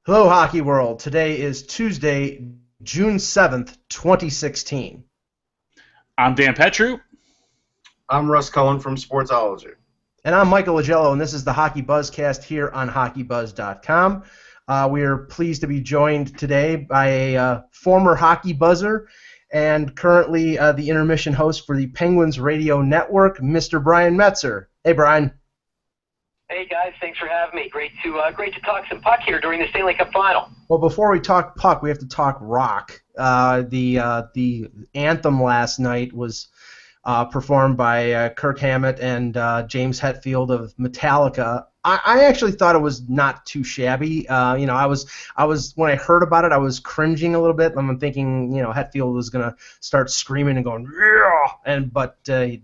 Hello, Hockey World. Today is Tuesday, June 7th, 2016. I'm Dan Petru. I'm Russ Cohen from Sportsology. And I'm Michael Agello, and this is the HockeyBuzzcast here on HockeyBuzz.com. We are pleased to be joined today by a former Hockey Buzzer and currently the intermission host for the Penguins Radio Network, Mr. Brian Metzer. Hey, Brian. Hey guys, thanks for having me. Great to talk some puck here during the Stanley Cup Final. Well, before we talk puck, we have to talk rock. The anthem last night was performed by Kirk Hammett and James Hetfield of Metallica. I actually thought it was not too shabby. I was when I heard about it, I was cringing a little bit. I'm thinking, Hetfield was gonna start screaming and going, yeah, but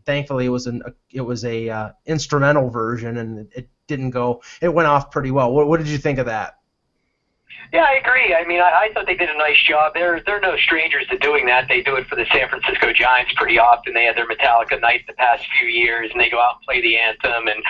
thankfully it was a instrumental version, and it didn't go. It went off pretty well. What did you think of that? Yeah, I agree. I mean, I thought they did a nice job. They're no strangers to doing that. They do it for the San Francisco Giants pretty often. They had their Metallica night the past few years, and they go out and play the anthem and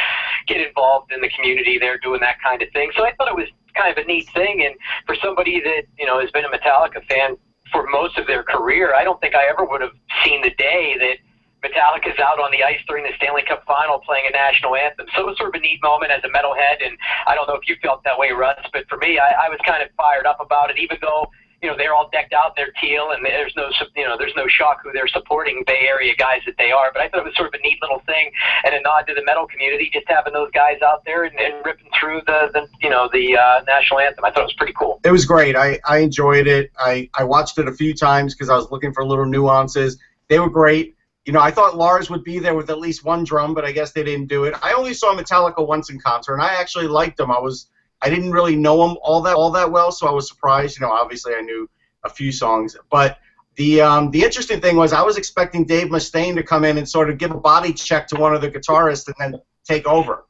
get involved in the community there doing that kind of thing. So I thought it was kind of a neat thing. And for somebody that, has been a Metallica fan for most of their career, I don't think I ever would have seen the day that Metallica's out on the ice during the Stanley Cup Final playing a national anthem. So it was sort of a neat moment as a metalhead, and I don't know if you felt that way, Russ, but for me, I was kind of fired up about it, even though, they're all decked out in their teal, and there's no shock who they're supporting, Bay Area guys that they are. But I thought it was sort of a neat little thing and a nod to the metal community, just having those guys out there and ripping through the national anthem. I thought it was pretty cool. It was great. I enjoyed it. I watched it a few times because I was looking for little nuances. They were great. I thought Lars would be there with at least one drum, but I guess they didn't do it. I only saw Metallica once in concert, and I actually liked them. I didn't really know them all that well, so I was surprised. Obviously I knew a few songs, but the interesting thing was I was expecting Dave Mustaine to come in and sort of give a body check to one of the guitarists and then take over.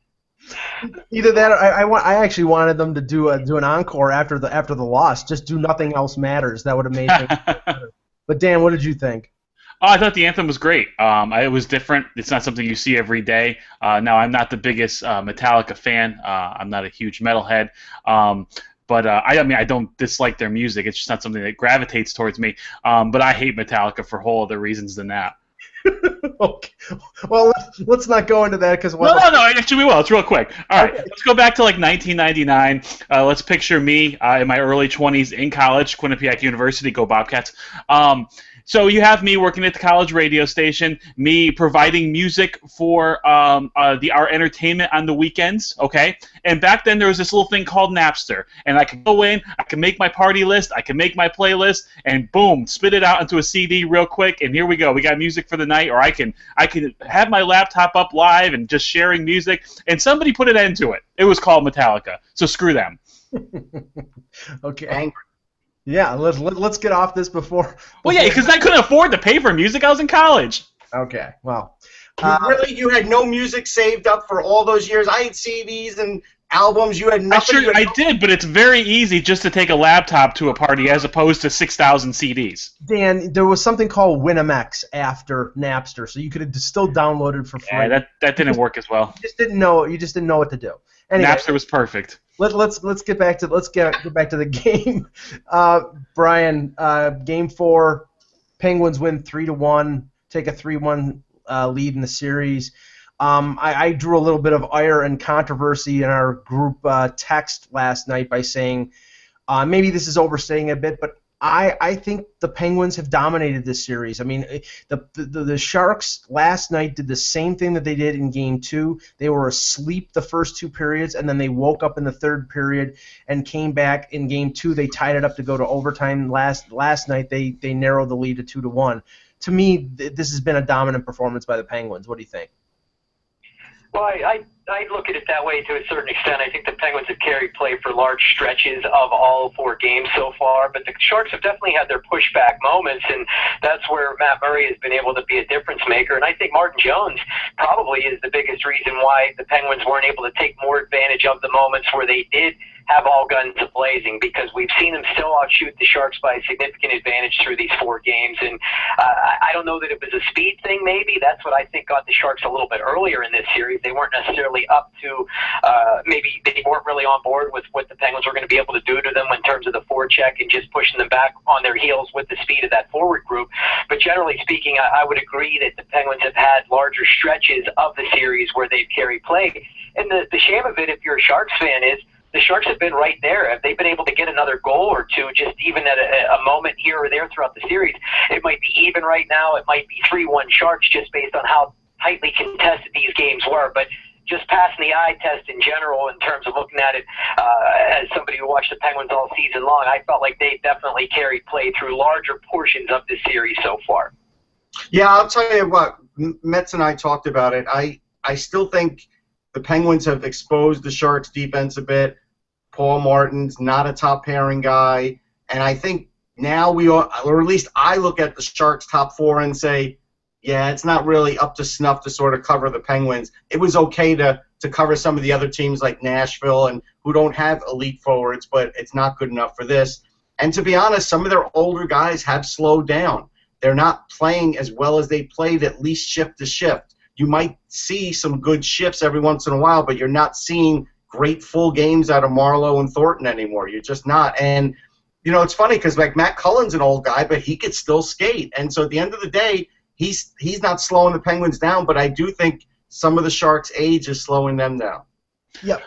Either that, or I actually wanted them to do an encore after the loss. Just do Nothing Else Matters. That would have made things better. But Dan, what did you think? Oh, I thought the anthem was great. It was different. It's not something you see every day. Now, I'm not the biggest Metallica fan. I'm not a huge metalhead. But I don't dislike their music. It's just not something that gravitates towards me. But I hate Metallica for whole other reasons than that. Okay. Well, let's not go into that because No. Actually, we will. It's real quick. All right, let's go back to 1999. Let's picture me in my early 20s in college, Quinnipiac University. Go Bobcats. So you have me working at the college radio station, me providing music for our entertainment on the weekends, okay? And back then there was this little thing called Napster, and I could go in, I can make my party list, I can make my playlist, and boom, spit it out into a CD real quick, and here we go. We got music for the night, or I can have my laptop up live and just sharing music, and somebody put an end to it. It was called Metallica, so screw them. Okay. Angry. Yeah, let's get off this before. Well, yeah, because I couldn't afford to pay for music. I was in college. Okay, well. Really, you had no music saved up for all those years? I had CDs and albums. You had nothing. I did, but it's very easy just to take a laptop to a party as opposed to 6,000 CDs. Dan, there was something called Winamax after Napster, so you could have still downloaded for free. Yeah, that didn't work as well. You just didn't know what to do. Anyway, Napster was perfect. Let's get back to the game. Brian, Game 4, Penguins win 3-1, take a 3-1 lead in the series. I drew a little bit of ire and controversy in our group text last night by saying maybe this is overstating a bit, but I think the Penguins have dominated this series. I mean, the Sharks last night did the same thing that they did in Game 2. They were asleep the first two periods, and then they woke up in the third period and came back in Game 2. They tied it up to go to overtime. Last night they narrowed the lead to 2-1. To me, this has been a dominant performance by the Penguins. What do you think? Well, I look at it that way to a certain extent. I think the Penguins have carried play for large stretches of all four games so far, but the Sharks have definitely had their pushback moments, and that's where Matt Murray has been able to be a difference maker. And I think Martin Jones probably is the biggest reason why the Penguins weren't able to take more advantage of the moments where they did have all guns a-blazing, because we've seen them still outshoot the Sharks by a significant advantage through these 4 games. And I don't know that it was a speed thing, maybe. That's what I think got the Sharks a little bit earlier in this series. They weren't necessarily up to, maybe they weren't really on board with what the Penguins were going to be able to do to them in terms of the forecheck and just pushing them back on their heels with the speed of that forward group. But generally speaking, I would agree that the Penguins have had larger stretches of the series where they've carried play. And the shame of it, if you're a Sharks fan, is the Sharks have been right there. If they've been able to get another goal or two, just even at a moment here or there throughout the series, it might be even right now. It might be 3-1 Sharks just based on how tightly contested these games were. But just passing the eye test in general in terms of looking at it as somebody who watched the Penguins all season long, I felt like they definitely carried play through larger portions of this series so far. Yeah, I'll tell you what, Metz and I talked about it. I still think the Penguins have exposed the Sharks' defense a bit. Paul Martin's not a top pairing guy, and I think now we are, or at least I look at the Sharks' top 4 and say, yeah, it's not really up to snuff to sort of cover the Penguins. It was okay to cover some of the other teams like Nashville and who don't have elite forwards, but it's not good enough for this. And to be honest, some of their older guys have slowed down. They're not playing as well as they played, at least shift to shift. You might see some good shifts every once in a while, but you're not seeing great full games out of Marlowe and Thornton anymore. You're just not. And, you know, it's funny because, like, Matt Cullen's an old guy, but he could still skate. And so at the end of the day, he's not slowing the Penguins down, but I do think some of the Sharks' age is slowing them down. Yep.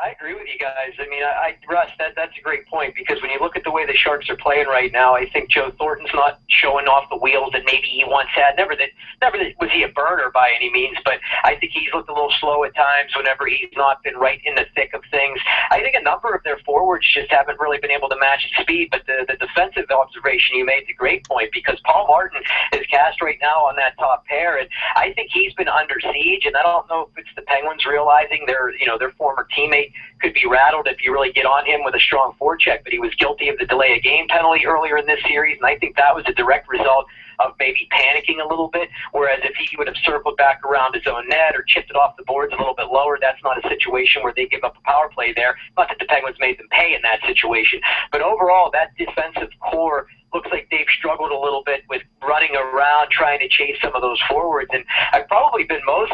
I agree with you guys. I mean, Russ, that's a great point, because when you look at the way the Sharks are playing right now, I think Joe Thornton's not showing off the wheels that maybe he once had. Never that was he a burner by any means, but I think he's looked a little slow at times whenever he's not been right in the thick of things. I think a number of their forwards just haven't really been able to match his speed, but the defensive observation you made is a great point, because Paul Martin is cast right now on that top pair, and I think he's been under siege, and I don't know if it's the Penguins realizing their former teammate could be rattled if you really get on him with a strong forecheck, but he was guilty of the delay of game penalty earlier in this series, and I think that was a direct result of maybe panicking a little bit, whereas if he would have circled back around his own net or chipped it off the boards a little bit lower, that's not a situation where they give up a power play there. Not that the Penguins made them pay in that situation, but overall, that defensive core looks like they've struggled a little bit with running around, trying to chase some of those forwards. And I've probably been most,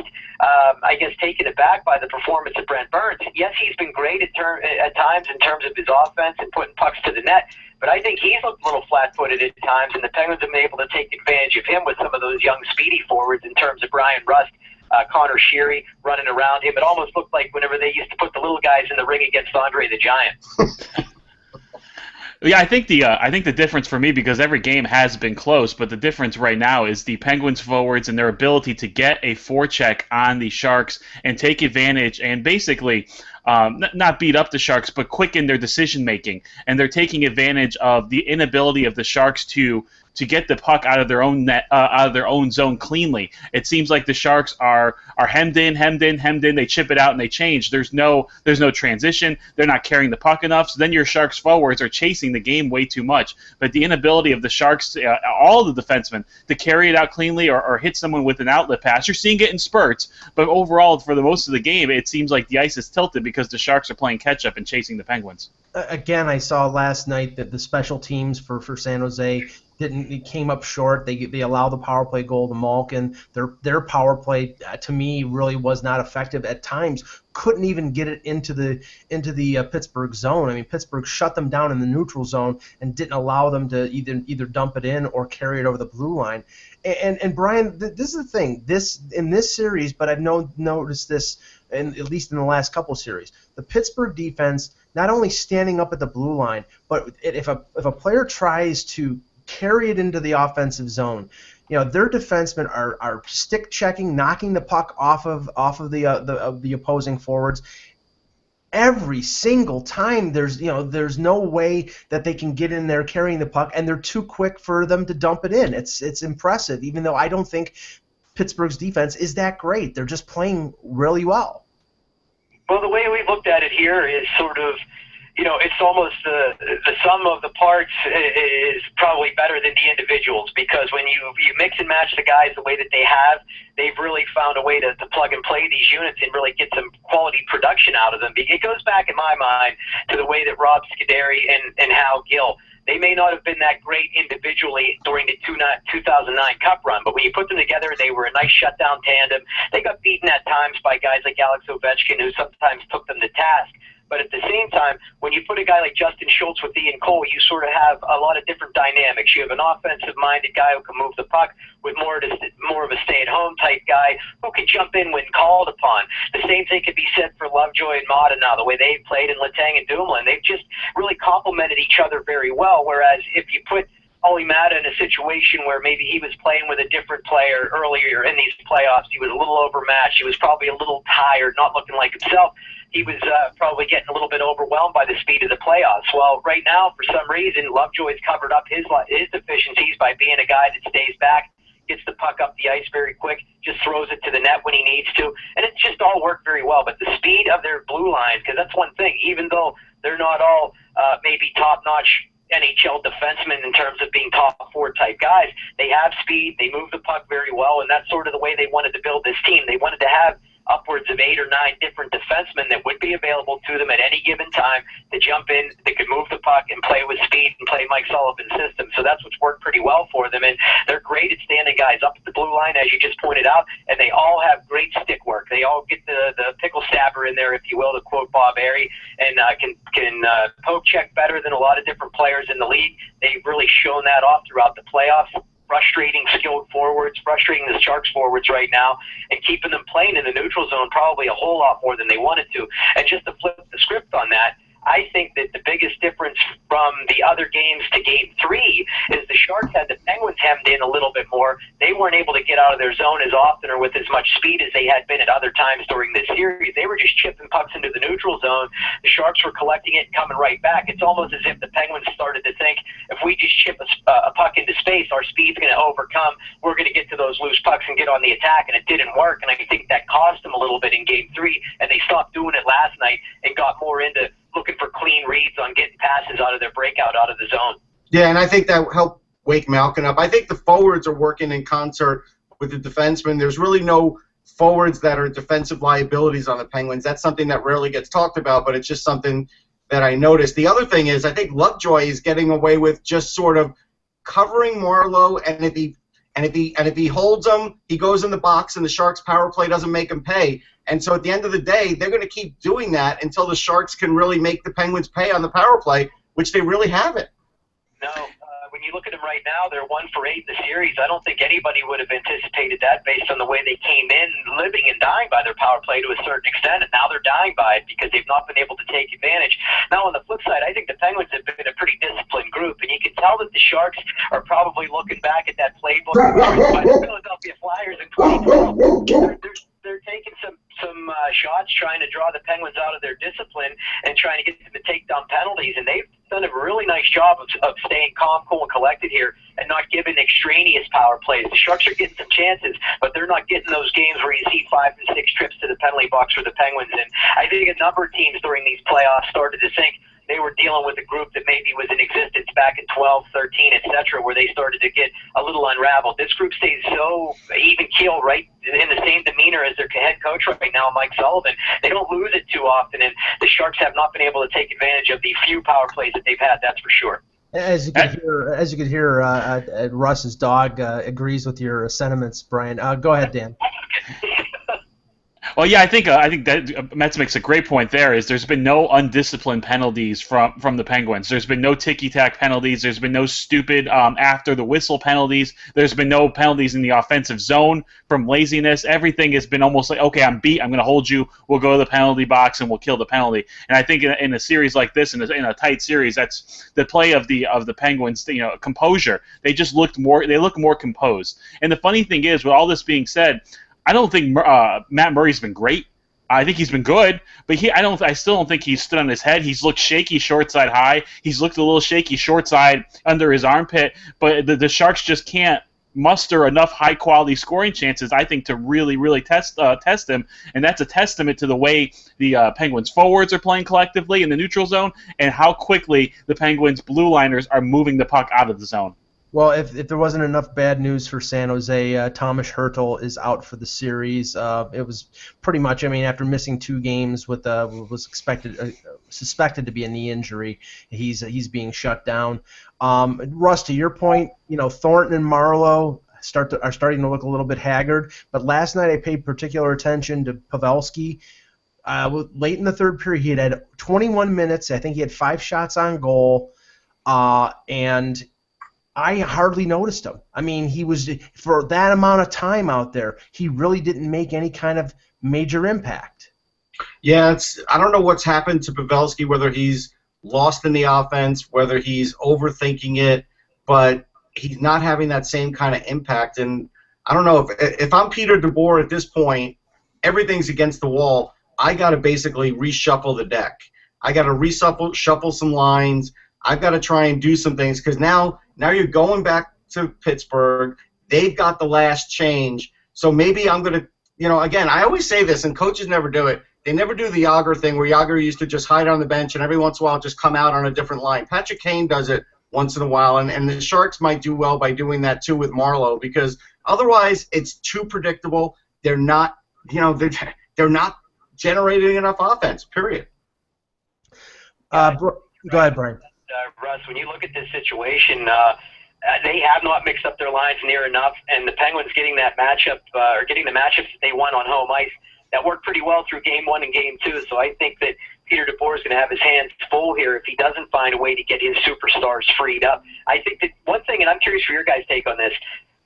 taken aback by the performance of Brent Burns. Yes, he's been great at times in terms of his offense and putting pucks to the net, but I think he's looked a little flat-footed at times, and the Penguins have been able to take advantage of him with some of those young, speedy forwards in terms of Brian Rust, Connor Sheary running around him. It almost looked like whenever they used to put the little guys in the ring against Andre the Giant. Yeah, I think the difference for me, because every game has been close, but the difference right now is the Penguins forwards and their ability to get a forecheck on the Sharks and take advantage and basically not beat up the Sharks, but quicken their decision making. And they're taking advantage of the inability of the Sharks to get the puck out of their own net, out of their own zone cleanly. It seems like the Sharks are hemmed in. They chip it out and they change. There's no transition. They're not carrying the puck enough. So then your Sharks forwards are chasing the game way too much. But the inability of the Sharks, all the defensemen, to carry it out cleanly or hit someone with an outlet pass. You're seeing it in spurts, but overall for the most of the game, it seems like the ice is tilted because the Sharks are playing catch up and chasing the Penguins. Again, I saw last night that the special teams for San Jose it came up short. They allowed the power play goal to Malkin. Their power play to me really was not effective at times. Couldn't even get it into the Pittsburgh zone. I mean, Pittsburgh shut them down in the neutral zone and didn't allow them to either dump it in or carry it over the blue line. And Brian, this is the thing. In this series, but I've noticed this at least in the last couple series. The Pittsburgh defense not only standing up at the blue line, but if a player tries to carry it into the offensive zone, their defensemen are stick checking, knocking the puck off of the opposing forwards. Every single time there's no way that they can get in there carrying the puck, and they're too quick for them to dump it in. It's impressive, even though I don't think Pittsburgh's defense is that great. They're just playing really well. Well, the way we've looked at it here is sort of, it's almost the sum of the parts is probably better than the individuals, because when you mix and match the guys the way that they have, they've really found a way to plug and play these units and really get some quality production out of them. It goes back, in my mind, to the way that Rob Scuderi and Hal Gill, they may not have been that great individually during the 2009 Cup run, but when you put them together, they were a nice shutdown tandem. They got beaten at times by guys like Alex Ovechkin, who sometimes took them to task. But at the same time, when you put a guy like Justin Schultz with Ian Cole, you sort of have a lot of different dynamics. You have an offensive-minded guy who can move the puck with more of a stay-at-home type guy who can jump in when called upon. The same thing could be said for Lovejoy and Mata now, the way they've played in Letang and Dumoulin. They've just really complemented each other very well, whereas if you put Olli Mata in a situation where maybe he was playing with a different player earlier in these playoffs, he was a little overmatched, he was probably a little tired, not looking like himself, he was probably getting a little bit overwhelmed by the speed of the playoffs. Well, right now, for some reason, Lovejoy's covered up his deficiencies by being a guy that stays back, gets the puck up the ice very quick, just throws it to the net when he needs to, and it's just all worked very well. But the speed of their blue lines, because that's one thing, even though they're not all maybe top-notch NHL defensemen in terms of being top four type guys, they have speed, they move the puck very well, and that's sort of the way they wanted to build this team. They wanted to have upwards of 8 or 9 different defensemen that would be available to them at any given time to jump in, that could move the puck and play with speed and play Mike Sullivan's system. So that's what's worked pretty well for them, and they're great at standing guys up at the blue line, as you just pointed out, and they all have great stick work. They all get the pickle stabber in there, if you will, to quote Bob Airy, and can poke check better than a lot of different players in the league. They've really shown that off throughout the playoffs. Frustrating skilled forwards, frustrating the Sharks forwards right now, and keeping them playing in the neutral zone probably a whole lot more than they wanted to. And just to flip the script on that, I think that the biggest difference from the other games to Game 3 is the Sharks had the Penguins hemmed in a little bit more. They weren't able to get out of their zone as often or with as much speed as they had been at other times during this series. They were just chipping pucks into the neutral zone. The Sharks were collecting it and coming right back. It's almost as if the Penguins started to think, if we just chip a puck into space, our speed's going to overcome. We're going to get to those loose pucks and get on the attack, and it didn't work. And I think that cost them a little bit in Game 3, and they stopped doing it last night and got more into looking for clean reads on getting passes out of their breakout out of the zone. Yeah, and I think that helped wake Malkin up. I think the forwards are working in concert with the defensemen. There's really no forwards that are defensive liabilities on the Penguins. That's something that rarely gets talked about, but it's just something that I noticed. The other thing is I think Lovejoy is getting away with just sort of covering Marleau, and if he holds him, he goes in the box, and the Sharks' power play doesn't make him pay. And so at the end of the day, they're going to keep doing that until the Sharks can really make the Penguins pay on the power play, which they really haven't. No, when you look at them right now, they're 1 for 8 in the series. I don't think anybody would have anticipated that based on the way they came in, living and dying by their power play to a certain extent, and now they're dying by it because they've not been able to take advantage. Now, on the flip side, I think the Penguins have been a pretty disciplined group, and you can tell that the Sharks are probably looking back at that playbook by the Philadelphia Flyers in 2012. They're taking some shots, trying to draw the Penguins out of their discipline and trying to get them to take down penalties, and they've done a really nice job of staying calm, cool, and collected here and not giving extraneous power plays. The Sharks are getting some chances, but they're not getting those games where you see 5 and 6 trips to the penalty box for the Penguins. And I think a number of teams during these playoffs started to think they were dealing with a group that maybe was in existence back in 12, 13, etc., where they started to get a little unraveled. This group stays so even-keeled, right, in the same demeanor as their head coach right now, Mike Sullivan. They don't lose it too often, and the Sharks have not been able to take advantage of the few power plays that they've had, that's for sure. As you could hear, Russ's dog agrees with your sentiments, Brian. Go ahead, Dan. Well, yeah, I think that Metz makes a great point there. Is there's been no undisciplined penalties from the Penguins. There's been no ticky-tack penalties. There's been no stupid after the whistle penalties. There's been no penalties in the offensive zone from laziness. Everything has been almost like, okay, I'm beat. I'm going to hold you. We'll go to the penalty box and we'll kill the penalty. And I think in a series like this, in a tight series, that's the play of the Penguins. Composure. They just look more composed. And the funny thing is, with all this being said, I don't think Matt Murray's been great. I think he's been good, but I still don't think he's stood on his head. He's looked shaky short side high. He's looked a little shaky short side under his armpit. But the Sharks just can't muster enough high-quality scoring chances, I think, to really, really test them. And that's a testament to the way the Penguins forwards are playing collectively in the neutral zone and how quickly the Penguins blue liners are moving the puck out of the zone. Well, if there wasn't enough bad news for San Jose, Thomas Hertl is out for the series. It was pretty much, I mean, after missing 2 games with was suspected to be a knee injury, he's being shut down. Russ, to your point, Thornton and Marleau are starting to look a little bit haggard. But last night I paid particular attention to Pavelski. Late in the third period, he had 21 minutes. I think he had 5 shots on goal, and I hardly noticed him. I mean, he was, for that amount of time out there, he really didn't make any kind of major impact. Yeah, I don't know what's happened to Pavelski, whether he's lost in the offense, whether he's overthinking it, but he's not having that same kind of impact. And I don't know, if I'm Peter DeBoer at this point, everything's against the wall. I got to basically reshuffle the deck. I got to reshuffle some lines. I've got to try and do some things because now you're going back to Pittsburgh. They've got the last change. So maybe I'm going to, again, I always say this, and coaches never do it. They never do the Yager thing where Yager used to just hide on the bench and every once in a while just come out on a different line. Patrick Kane does it once in a while, and the Sharks might do well by doing that too with Marleau because otherwise it's too predictable. They're not, they're not generating enough offense, period. Go ahead, Brian. Russ, when you look at this situation, they have not mixed up their lines near enough, and the Penguins getting that matchup or getting the matchups that they won on home ice, that worked pretty well through Game 1 and Game 2. So I think that Peter DeBoer is going to have his hands full here if he doesn't find a way to get his superstars freed up. I think that one thing, and I'm curious for your guys' take on this,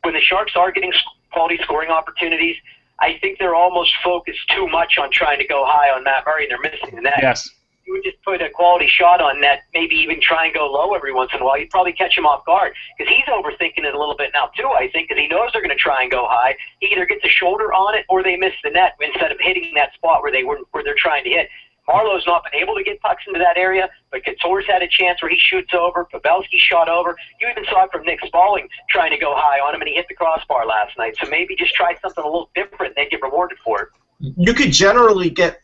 when the Sharks are getting quality scoring opportunities, I think they're almost focused too much on trying to go high on Matt Murray, and they're missing the net. Yes. You would just put a quality shot on net, maybe even try and go low every once in a while. You'd probably catch him off guard because he's overthinking it a little bit now too, I think, because he knows they're going to try and go high. He either gets a shoulder on it or they miss the net instead of hitting that spot where they're trying to hit. Marlowe's not been able to get pucks into that area, but Couture's had a chance where he shoots over. Pavelski shot over. You even saw it from Nick Spaulding trying to go high on him, and he hit the crossbar last night. So maybe just try something a little different, and they get rewarded for it. You could generally get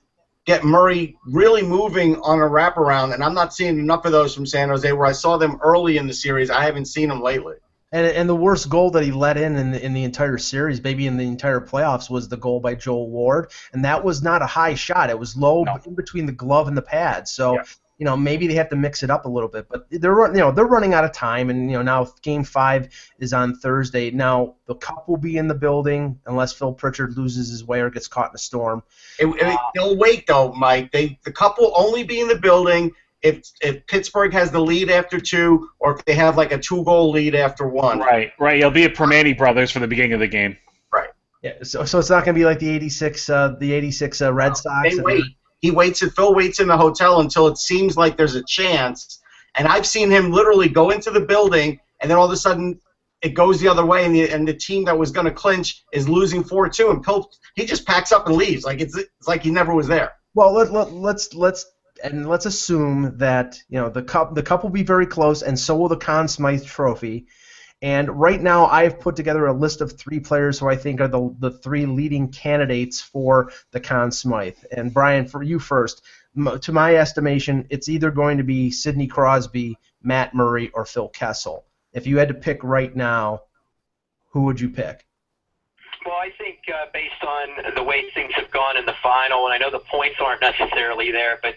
Murray really moving on a wraparound, and I'm not seeing enough of those from San Jose where I saw them early in the series. I haven't seen them lately. And the worst goal that he let in the entire series, maybe in the entire playoffs, was the goal by Joel Ward, and that was not a high shot. It was low in between the glove and the pad. So maybe they have to mix it up a little bit. But they're running out of time, and now Game 5 is on Thursday. Now the Cup will be in the building unless Phil Pritchard loses his way or gets caught in a storm. They'll wait though, Mike. The Cup will only be in the building if Pittsburgh has the lead after 2, or if they have like a 2-goal lead after 1. Right. It'll be a Permani brothers for the beginning of the game. Right. Yeah. So it's not going to be like the '86 Red Sox. They wait. Phil waits in the hotel until it seems like there's a chance, and I've seen him literally go into the building, and then all of a sudden it goes the other way, and the team that was going to clinch is losing 4-2, and he just packs up and leaves. Like it's like he never was there. Well, let's assume that the cup will be very close, and so will the Conn Smythe Trophy. And right now, I've put together a list of 3 players who I think are the 3 leading candidates for the Conn Smythe. And Brian, for you first, to my estimation, it's either going to be Sidney Crosby, Matt Murray, or Phil Kessel. If you had to pick right now, who would you pick? Well, I think based on the way things have gone in the final, and I know the points aren't necessarily there, but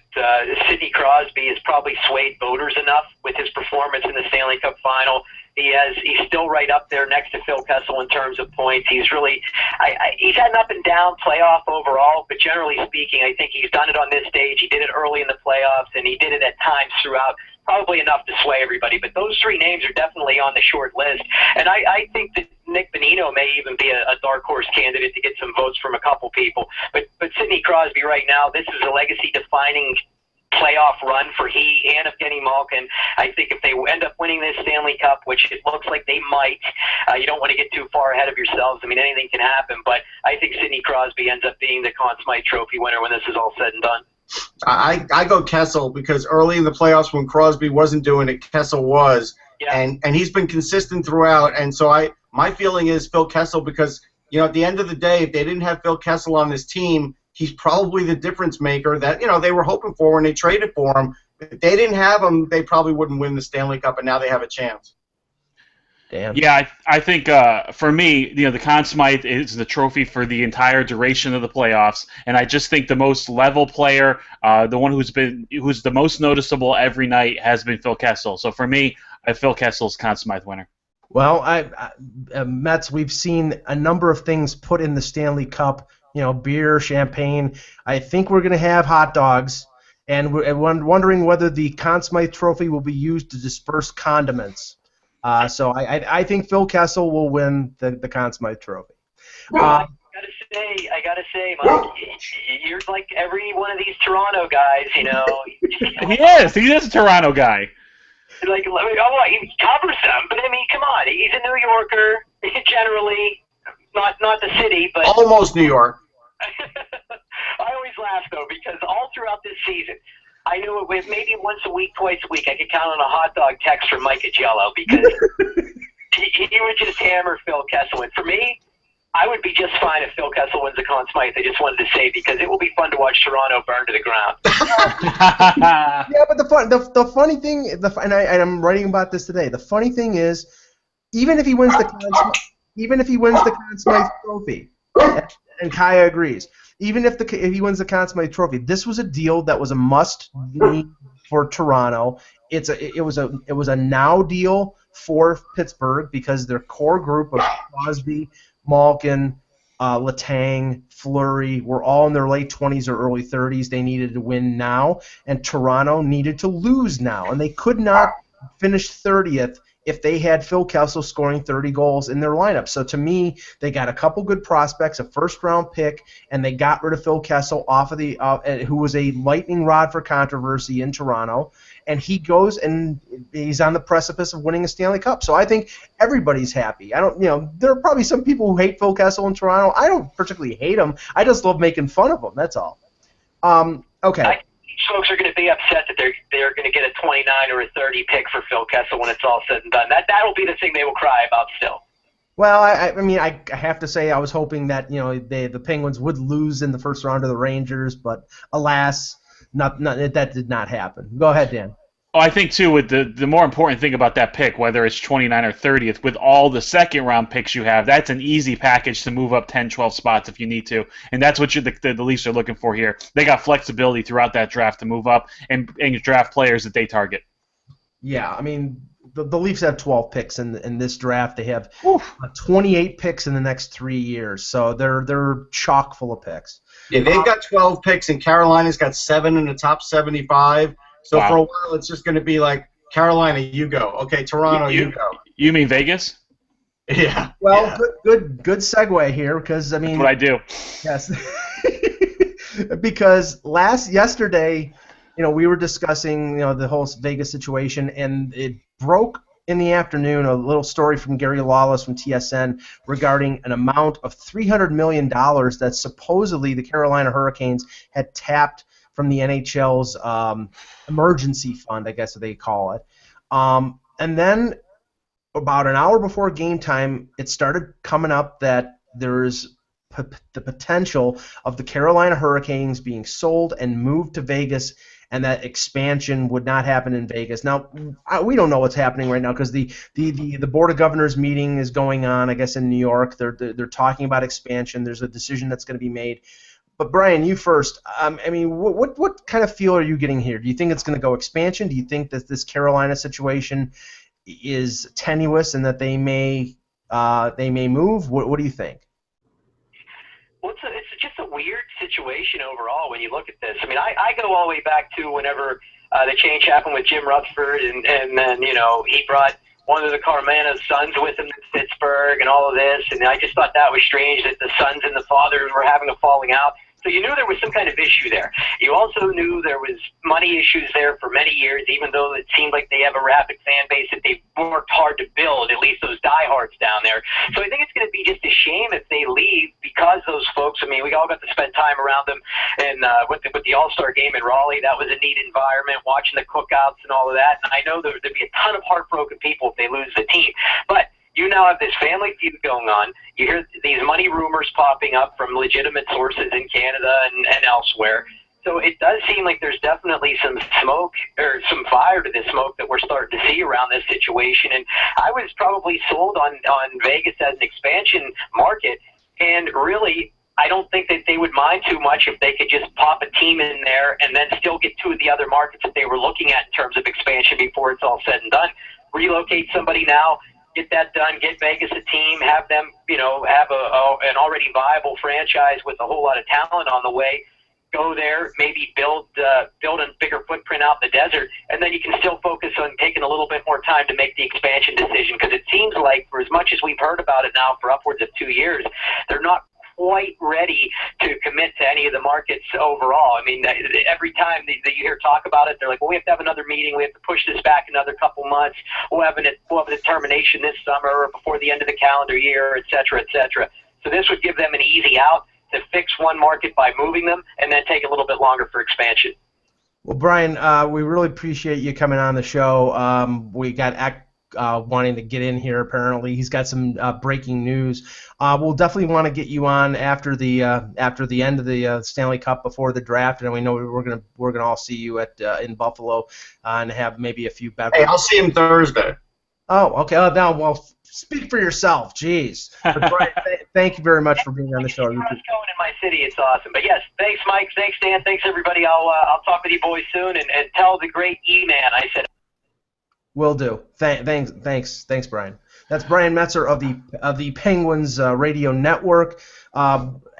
Sidney Crosby has probably swayed voters enough with his performance in the Stanley Cup final. He's still right up there next to Phil Kessel in terms of points. He's really he's had an up and down playoff overall, but generally speaking, I think he's done it on this stage. He did it early in the playoffs, and he did it at times throughout. Probably enough to sway everybody, but those 3 names are definitely on the short list. And I think that Nick Bonino may even be a dark horse candidate to get some votes from a couple people. But Sidney Crosby right now, this is a legacy-defining playoff run for he and Evgeny Malkin. I think if they end up winning this Stanley Cup, which it looks like they might, you don't want to get too far ahead of yourselves. I mean, anything can happen, but I think Sidney Crosby ends up being the Conn Smythe Trophy winner when this is all said and done. I go Kessel because early in the playoffs when Crosby wasn't doing it, Kessel was, and he's been consistent throughout. And so I My feeling is Phil Kessel because, at the end of the day, if they didn't have Phil Kessel on this team, he's probably the difference maker that, they were hoping for when they traded for him. If they didn't have him, they probably wouldn't win the Stanley Cup, and now they have a chance. Damn. Yeah, I think for me, the Conn Smythe is the trophy for the entire duration of the playoffs, and I just think the most level player, the one who's the most noticeable every night, has been Phil Kessel. So for me, Phil Kessel's Conn Smythe winner. Well, Mets, we've seen a number of things put in the Stanley Cup. Beer, champagne. I think we're going to have hot dogs, and we're wondering whether the Conn Smythe Trophy will be used to disperse condiments. So I think Phil Kessel will win the Conn Smythe Trophy. I gotta say, Mike, you're like every one of these Toronto guys, He is. He is a Toronto guy. Like, he covers them, but I mean, come on, he's a New Yorker, generally, not the city, but almost New York. I always laugh though because all throughout this season, I knew it was maybe once a week, twice a week, I could count on a hot dog text from Mike Agello because he would just hammer Phil Kessel. And for me, I would be just fine if Phil Kessel wins the Conn Smythe. I just wanted to say because it will be fun to watch Toronto burn to the ground. Yeah, but the funny thing, and I'm writing about this today. The funny thing is, even if he wins the Conn Smythe Trophy, and Kaya agrees. Even if he wins the Conn Smythe Trophy, this was a deal that was a must for Toronto. It was a now deal for Pittsburgh because their core group of Crosby, Malkin, Letang, Fleury were all in their late 20s or early 30s. They needed to win now, and Toronto needed to lose now, and they could not finish 30th if they had Phil Kessel scoring 30 goals in their lineup. So to me, they got a couple good prospects, a first-round pick, and they got rid of Phil Kessel off of who was a lightning rod for controversy in Toronto, and he goes and he's on the precipice of winning a Stanley Cup. So I think everybody's happy. There are probably some people who hate Phil Kessel in Toronto. I don't particularly hate him. I just love making fun of him. That's all. Okay. Folks are going to be upset that they're going to get a 29 or a 30 pick for Phil Kessel when it's all said and done. That'll be the thing they will cry about still. Well, I have to say I was hoping that the Penguins would lose in the first round to the Rangers, but alas, that did not happen. Go ahead, Dan. Oh, I think too, with the more important thing about that pick, whether it's 29 or 30th, with all the second-round picks you have, that's an easy package to move up 10, 12 spots if you need to, and that's what the Leafs are looking for here. They got flexibility throughout that draft to move up and draft players that they target. Yeah, I mean, the Leafs have 12 picks in this draft. They have 28 picks in the next 3 years, so they're chock full of picks. Yeah, they've got 12 picks, and Carolina's got 7 in the top 75. So Wow. For a while, it's just going to be like, Carolina, you go. Okay, Toronto, you go. You mean Vegas? Yeah. Well, yeah. good segue here because I mean. That's what I do. Yes. Because yesterday, we were discussing the whole Vegas situation, and it broke in the afternoon a little story from Gary Lawless from TSN regarding an amount of $300 million that supposedly the Carolina Hurricanes had tapped from the NHL's emergency fund, I guess they call it. And then about an hour before game time, it started coming up that there's the potential of the Carolina Hurricanes being sold and moved to Vegas, and that expansion would not happen in Vegas. Now, we don't know what's happening right now because the Board of Governors meeting is going on, I guess, in New York. They're talking about expansion. There's a decision that's going to be made. But Brian, you first. I mean, what kind of feel are you getting here? Do you think it's going to go expansion? Do you think that this Carolina situation is tenuous and that they may move? What do you think? Well, it's just a weird situation overall when you look at this. I mean, I go all the way back to whenever the change happened with Jim Rutherford, and then he brought one of the Carmana's sons with him to Pittsburgh and all of this, and I just thought that was strange that the sons and the fathers were having a falling out. So you knew there was some kind of issue there. You also knew there was money issues there for many years, even though it seemed like they have a rabid fan base that they've worked hard to build, at least those diehards down there. So I think it's going to be just a shame if they leave because those folks, I mean, we all got to spend time around them and with the All-Star game in Raleigh. That was a neat environment, watching the cookouts and all of that. And I know there'd be a ton of heartbroken people if they lose the team. But you now have this family feud going on. You hear these money rumors popping up from legitimate sources in Canada and elsewhere. So it does seem like there's definitely some smoke or some fire to this smoke that we're starting to see around this situation. And I was probably sold on Vegas as an expansion market. And really, I don't think that they would mind too much if they could just pop a team in there and then still get two of the other markets that they were looking at in terms of expansion before it's all said and done. Relocate somebody now, get that done, get Vegas a team, have them, have an already viable franchise with a whole lot of talent on the way. Go there, maybe build a bigger footprint out in the desert, and then you can still focus on taking a little bit more time to make the expansion decision, because it seems like for as much as we've heard about it now for upwards of 2 years, they're not quite ready to commit to any of the markets overall. I mean, every time that you hear talk about it, they're like, well, we have to have another meeting. We have to push this back another couple months. We'll have a determination this summer or before the end of the calendar year, et cetera, et cetera. So this would give them an easy out to fix one market by moving them and then take a little bit longer for expansion. Well, Brian, we really appreciate you coming on the show. We got Eck wanting to get in here. Apparently, he's got some breaking news. We'll definitely want to get you on after the end of the Stanley Cup, before the draft, and we know we're gonna all see you in Buffalo and have maybe a few beverages. Hey, I'll see him Thursday. Oh, okay. Now, speak for yourself. Jeez. But Brian, thank you very much for being on the show. Going in my city, it's awesome. But yes, thanks, Mike. Thanks, Dan. Thanks, everybody. I'll talk with you boys soon, and tell the great E-Man I said. Will do. Thanks, Brian. That's Brian Metzer of the Penguins Radio Network.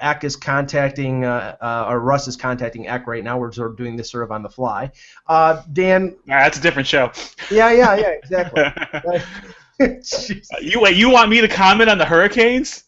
Eck is contacting, or Russ is contacting Eck right now. We're sort of doing this sort of on the fly. Dan. That's a different show. Yeah, exactly. You want me to comment on the Hurricanes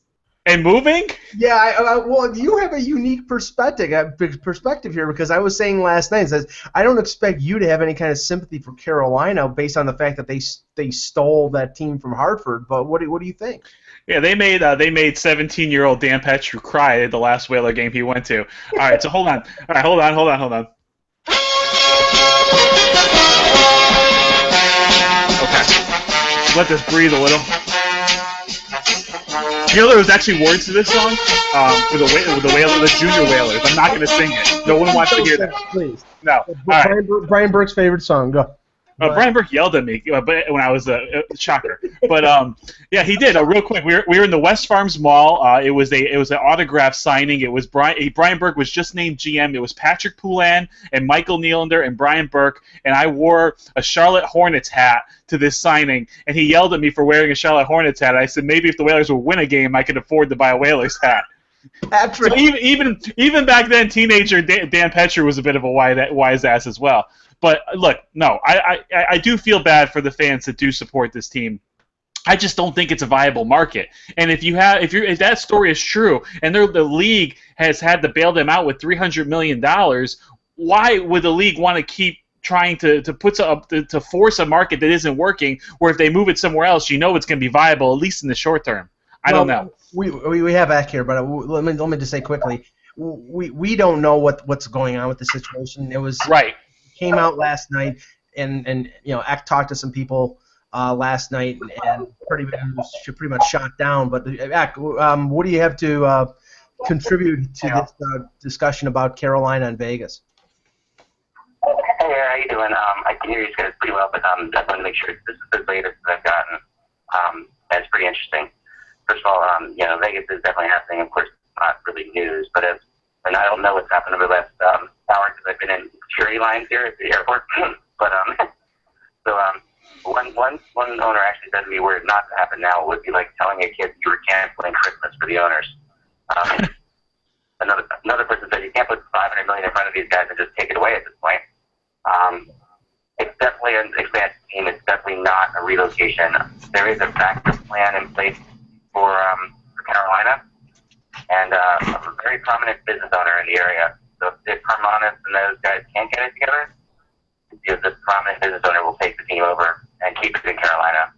and moving? Yeah, well, you have a unique perspective here, because I was saying last night that I don't expect you to have any kind of sympathy for Carolina based on the fact that they stole that team from Hartford. But what do you think? Yeah, they made 17-year-old Dan Petru cry at the last Whaler game he went to. All right, so hold on. All right, hold on. Okay, let this breathe a little. You know, there was actually words to this song for the Junior Whalers. I'm not going to sing it. No one wants to hear that. Please. No. Brian Burke's favorite song. Go. Brian Burke yelled at me when I was a shocker. But yeah, he did. Real quick, we were in the West Farms Mall. It was an autograph signing. It was Brian Burke was just named GM. It was Patrick Poulin and Michael Nylander and Brian Burke, and I wore a Charlotte Hornets hat to this signing, and he yelled at me for wearing a Charlotte Hornets hat. I said maybe if the Whalers would win a game, I could afford to buy a Whalers hat. Patrick. So even back then, teenager Dan Petru was a bit of a wise ass as well. But look, no, I do feel bad for the fans that do support this team. I just don't think it's a viable market. And if that story is true, and the league has had to bail them out with $300 million, why would the league want to keep trying to force a market that isn't working? Where if they move it somewhere else, it's going to be viable, at least in the short term. I don't know. We have Eck here, but let me just say quickly, we don't know what's going on with the situation. It was right. Came out last night, and Eck talked to some people last night, and pretty much shot down. But Eck, what do you have to contribute to this discussion about Carolina and Vegas? Hey, how you doing? I can hear you guys pretty well, but I want to make sure this is the latest that I've gotten. That's pretty interesting. First of all, Vegas is definitely happening. Of course, not really news, but and I don't know what's happened over the last hour because I've been in security lines here at the airport. But one owner actually said to me, were it not to happen now, it would be like telling a kid you were canceling Christmas for the owners. Another person said you can't put $500 million in front of these guys and just take it away at this point. It's definitely an expansion team. It's definitely not a relocation. There is a backup plan in place for Carolina, and a very prominent business owner in the area. So if Carmanis and those guys can't get it together, this prominent business owner will take the team over and keep it in Carolina.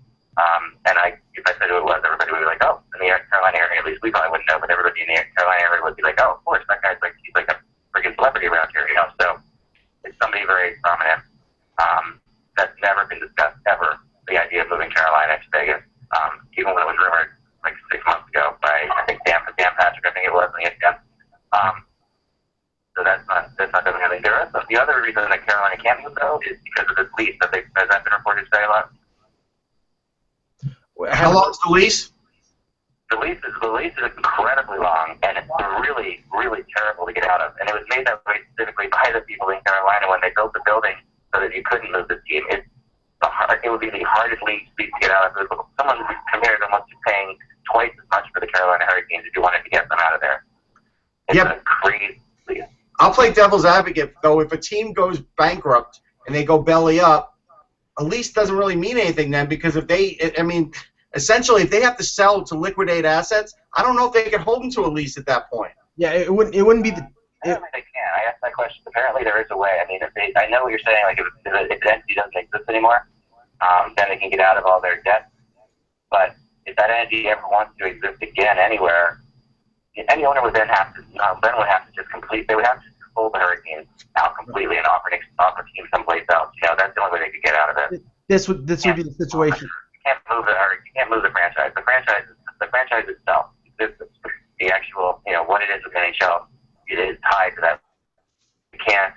And if I said who it was, everybody would be like, oh, in the Carolina area, at least we probably wouldn't know, but everybody in the Carolina area would be like, oh, of course, that guy's he's like a freaking celebrity around here, So it's somebody very prominent. That's never been discussed ever, the idea of moving Carolina to Vegas. even when it was rumored like 6 months ago by, I think, Dan Patrick, I think it was, on ESPN. So that's not definitely happening. The other reason that Carolina can't move, though, is because of this lease has that been reported today a lot? How long's the lease? The lease is incredibly long, and it's really, really terrible to get out of. And it was made that way specifically by the people in Carolina when they built the building so that you couldn't move the team. It would be the hardest lease to get out of. Someone compared almost to paying twice as much for the Carolina Hurricanes if you wanted to get them out of there. It's a crazy lease. I'll play devil's advocate, though. If a team goes bankrupt and they go belly up, a lease doesn't really mean anything then, because essentially, if they have to sell to liquidate assets, I don't know if they can hold them to a lease at that point. Yeah, it wouldn't be the. Apparently they can. I asked that question. Apparently there is a way. I mean, I know what you're saying. Like if the entity doesn't exist anymore, then they can get out of all their debt. But if that entity ever wants to exist again anywhere, any owner would then have to. Then would have to just complete. They would have to pull the Hurricanes out completely and offer team someplace else. That's the only way they could get out of it. This would be the situation. You can't move the franchise. The franchise itself, the actual, what it is with NHL, it is tied to that. You can't,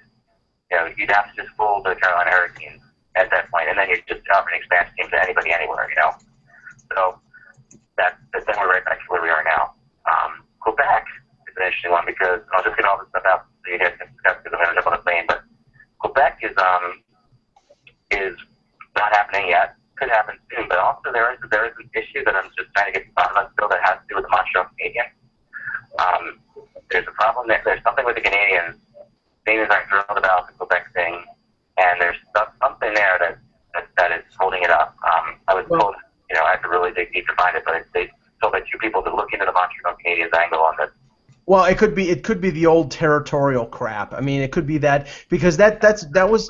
you'd have to just fool the Carolina Hurricanes at that point, and then you're just offering expansion teams to anybody anywhere, So then we're right back to where we are now. Quebec is an interesting one because I'll just get all this stuff out so you guys can discuss because I'm going to jump on the plane. But Quebec is not happening yet. Could happen soon, but also there is an issue that I'm just trying to get to the bottom of still that has to do with the Montreal Canadiens. There's a problem there. There's something with the Canadiens. Canadiens aren't thrilled about the Quebec thing, and there's something there that is holding it up. I was told, I have to really dig deep to find it, but they told by two people to look into the Montreal Canadiens angle on this. Well, it could be the old territorial crap. I mean, it could be that because that was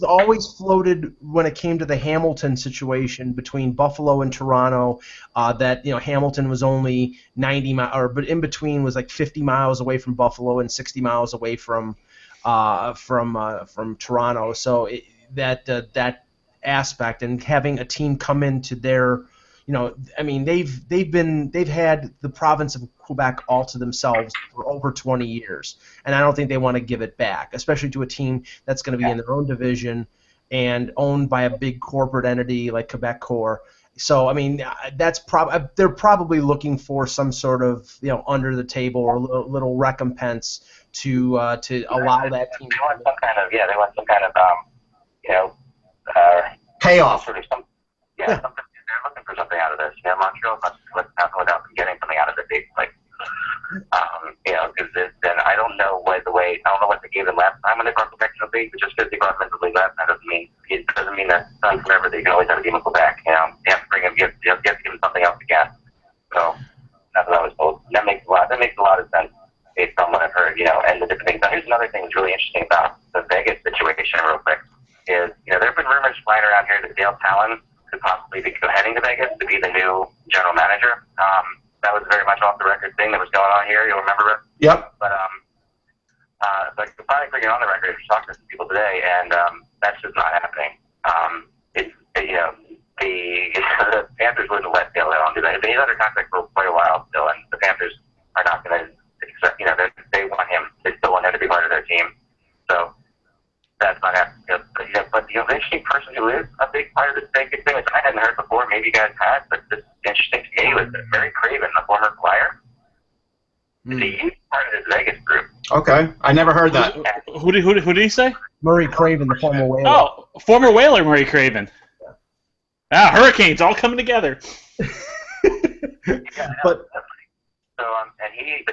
always floated when it came to the Hamilton situation between Buffalo and Toronto. That Hamilton was only 90 miles, but in between was like 50 miles away from Buffalo and 60 miles away from Toronto. So that aspect and having a team come into their they've had the province of Quebec all to themselves for over 20 years, and I don't think they want to give it back, especially to a team that's going to be in their own division and owned by a big corporate entity like Quebec Corps. So they're probably looking for some sort of under the table or little recompense to allow that team. They want some kind of payoff. Sort of something. They're looking for something out of this. Montreal's not just happen without getting something out of it. Because then I don't know what they gave them last time when they brought Quebec to the league. But just because they brought them to the league last time doesn't mean that's done forever. That you can always have a game of Quebec. You have to bring them. You have to give them something else again. So that's what I was told. That makes a lot of sense based on what I've heard. And the different things. Now here's another thing that's really interesting about the Vegas situation, real quick. Is there have been rumors flying around here that Dale Talon could possibly be heading to Vegas to be the new general manager. That was very much off the record thing that was going on here. You'll remember it? Yep. But you'll probably bring it on the record if you talk to some people today, and that's just not happening. The Panthers wouldn't let Dale Allen do that. He's under contract for quite a while still, and the Panthers are not going to accept. They want him. They still want him to be part of their team. So that's not happening. But the interesting person who is a big part of this Vegas thing, which I hadn't heard before, maybe you guys had, but this is interesting to me, was Murray Craven, the former Flyer. He's a huge part of this Vegas group. Okay, I never heard that. Who did he say? Murray Craven, the former Whaler. Oh, former Whaler Murray Craven. Hurricanes all coming together. But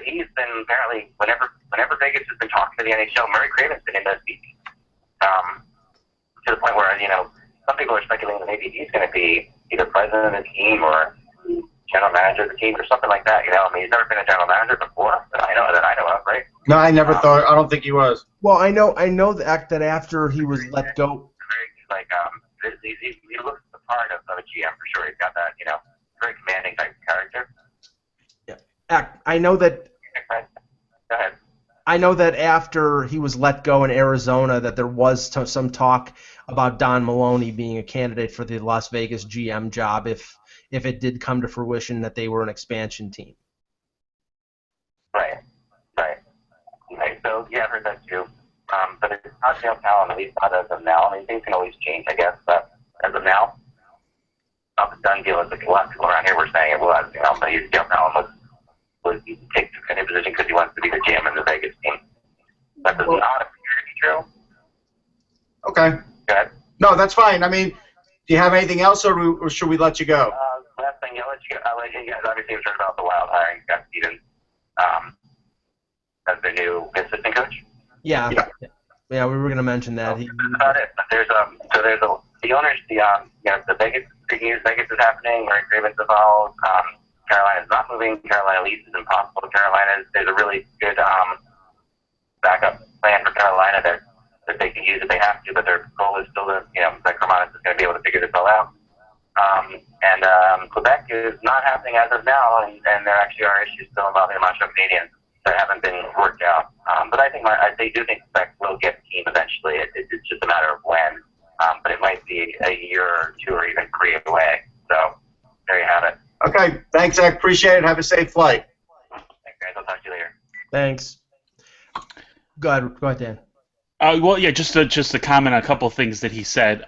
he's been apparently whenever Vegas has been talking to the NHL, Murray Craven's been in those meetings. To the point where some people are speculating that maybe he's going to be either president of the team or general manager of the team or something like that. He's never been a general manager before that I know of, right? No, I never thought. I don't think he was. Well, I know that after he was let go. He looks the part of a GM for sure. He's got that very commanding type of character. Yeah, I know that. Go ahead. I know that after he was let go in Arizona, that there was some talk about Don Maloney being a candidate for the Las Vegas GM job if if it did come to fruition that they were an expansion team. Right. So, yeah, I've heard that too. But it's not Dale Talon, at least not as of now. I mean, things can always change, I guess, but as of now, not the done deal. As a lot of people around here were saying it was, but Dale Talon was take any position because he wants to be the GM in the Vegas team. That does not appear to be true. Okay. Good. No, that's fine. I mean, do you have anything else, or should we let you go? Last thing, I'll let you guys obviously have heard about the Wild hiring Scott Stevens as their new assistant coach. Yeah, we were going to mention that. That's about it. But there's the owners, the Vegas big news. Vegas is happening. Eric Graven's involved. Carolina's not moving. Carolina lease is impossible. There's a really good backup plan for Carolina that they can use if they have to, but their goal is still that Carolina is going to be able to figure this all out. Quebec is not happening as of now, and there actually are issues still involving the Montreal Canadiens that haven't been worked out. But I do think Quebec will get the team eventually. It's just a matter of when. But it might be a year or two or even 3 away. So there you have it. Okay. Thanks, Zach. Appreciate it. Have a safe flight. Thanks, guys. I'll talk to you later. Thanks. Go ahead, Dan. Well, yeah, just to comment on a couple of things that he said.